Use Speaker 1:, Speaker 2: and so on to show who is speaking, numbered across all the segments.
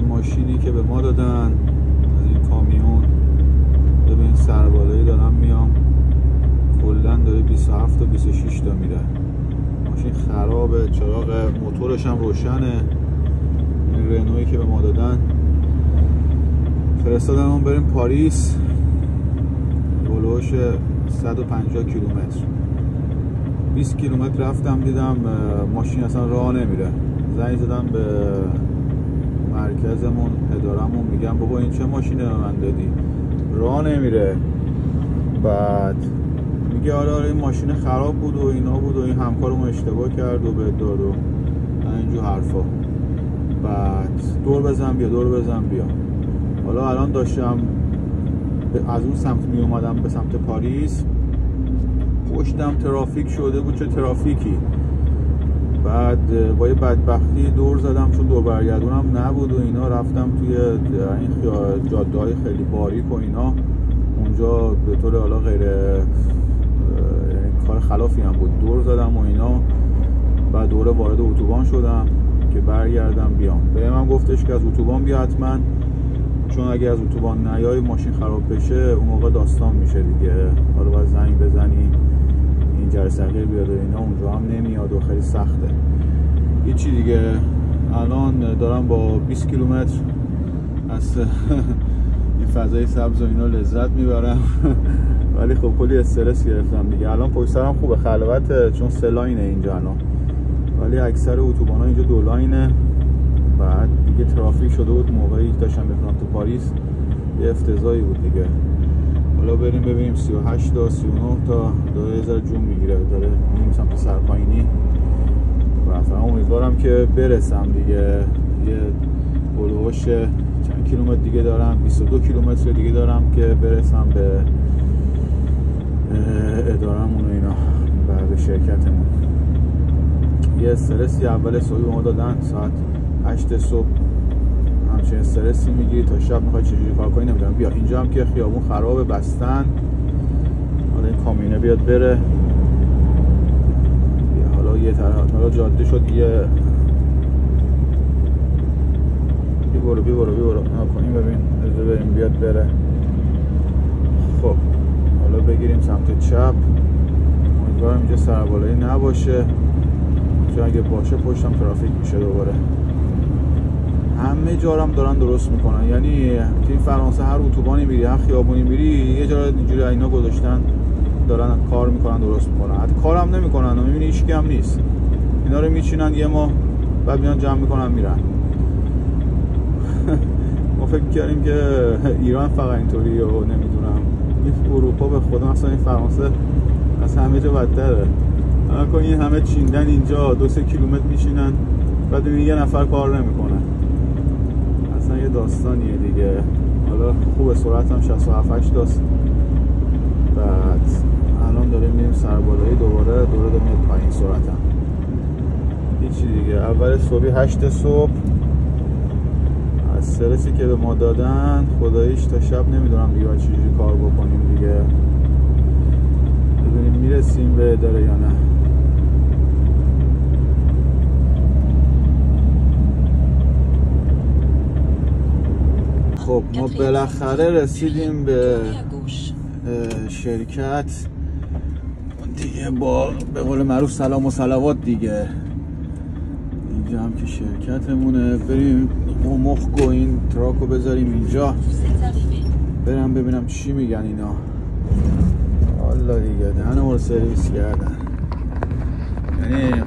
Speaker 1: ماشینی که به ما دادن از این کامیون. ببین سربالایی دارم میام، کلا داره 27 تا 26 تا میره. ماشین خرابه، چراغ موتورش هم روشنه. این رنویی که به ما دادن فرستادن بریم پاریس، هلوش 150 کیلومتر. 20 کیلومتر رفتم دیدم ماشین اصلا راه نمیره. زنگ زدم به مرکزمون، ادارمون، میگم بابا این چه ماشینه به من دادی، راه نمیره. بعد میگه آره این ماشین خراب بود و اینا بود و این همکارمون اشتباه کرد و به داد و اینجور حرفا. بعد دور بزن بیا. حالا الان داشتم از اون سمت می اومدم به سمت پاریس، پشتم ترافیک شده بود، چه ترافیکی. بعد با یه بدبختی دور زدم چون دور برگردونم نبود و اینا، رفتم توی این جاده‌های خیلی باریک و اینا. اونجا به طور حالا غیر یعنی کار خلافی هم بود، دور زدم و اینا. بعد دوره وارد اتوبان شدم که برگردم بیام. به من گفتش که از اتوبان بیا حتما، چون اگه از اتوبان نیای ماشین خراب بشه اون موقع داستان میشه دیگه. حالا باید زنگ بزنی این جرثقیل بیاد و اینا، اونجا هم نمیاد و خیلی سخته. هیچی دیگه. الان دارم با 20 کیلومتر از این فضای سبز و اینا لذت میبرم. ولی خب کلی استرس گرفتم دیگه. الان پشت سرم خوبه، خلوته، چون 3 لاینه اینجا الان، ولی اکثر اتوبان‌ها اینجا 2 لاینه. بعد دیگه ترافیک شده بود موقعی داشتم میرفتم تو پاریس، یه افتضاحی بود دیگه. حالا بریم ببینیم 38 تا 39 تا داره یه ذره جون میگیره، داره میریم سمت سرپایینی. و امیدوارم که برسم دیگه. یه هلوش چند کیلومتر دیگه دارم، 22 کیلومتر دیگه دارم که برسم به ادارمون و اینا، بعد شرکتمون. یه استرسی اول صبحی به ما دادن، ساعت 8 صبح همچین استرسی میگیری تا شب میخوای چجوری کار کنی نمیدونم. بیا اینجا هم که خیابون خرابه، بستن. حالا این کامیونه بیاد بره. حالا یه طرح حالا جاده شد، یه بی برو کنیم ببین از بریم بیاد بره. خب حالا بگیریم سمت چپ. امیدوارم اینجا سربالایی نباشه، چون اگه باشه پشتم ترافیک میشه دوباره. همه جارم دارن درست میکنن، یعنی توی فرانسه هر اتوبانی میری هر خیابونی میری یه جا اینجوری اینا گذاشتن، دارن کار میکنن، درست میکنن. حتی کارم نمیکنن و میبینی هیچکی هم نیست. اینا رو میچینن یه ماه بعد میان جمع میکنن میرن. ما فکر کردیم که ایران فقط اینطوریه و نمیدونم، این اروپا به خدا مثلا این فرانسه از همه جا بدتره. الان این همه چیندن اینجا 2-3 کیلومتر میشینن بعد میبینی یه نفر کار نمیکنه. اصلا یه داستانیه دیگه. حالا خوبه سرعت هم 67-8 داست. بعد الان داریم میریم سربالایی دوباره داره میاد پایین سرعتم. هیچی دیگه. اول صبحی 8 صبح از استرسی که به ما دادن خداییش تا شب نمیدونم دیگه چجوری کار بکنیم دیگه. ببینیم میرسیم به اداره یا نه. خب ما بالاخره رسیدیم به شرکت دیگه، با به قول معروف سلام و صلوات دیگه. اینجا هم که شرکتمونه. بریم مخگو این تراکو بذاریم اینجا، برم ببینم چی میگن اینا. والا دیگه دهن ما رو سرویس کردن. یعنی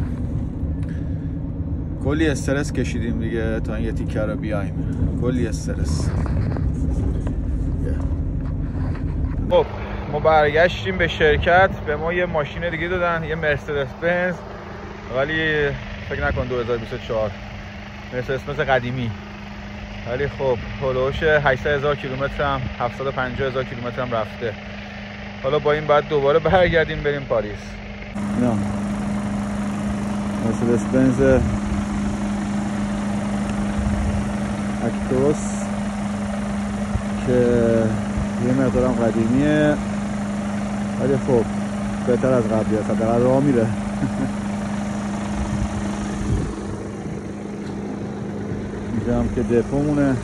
Speaker 1: کلی استرس کشیدیم دیگه تا این یه تیکه رو بیایم. کلی استرس. خب ما برگشتیم به شرکت. به ما یه ماشین دیگه دادن، یه مرسدس بنز، ولی فکر نکن 2024 مرسدس بنز قدیمی. ولی خب هلوش 800,000 کیلومتر هم 750,000 کیلومتر هم رفته. حالا با این بعد دوباره برگردیم بریم پاریس. نه مرسدس بنز اکتروس که یه مقدارم قدیمیه، ولی خب بهتر از قبلی هست، حداقل راه میره. اینجا هم که دپومونه.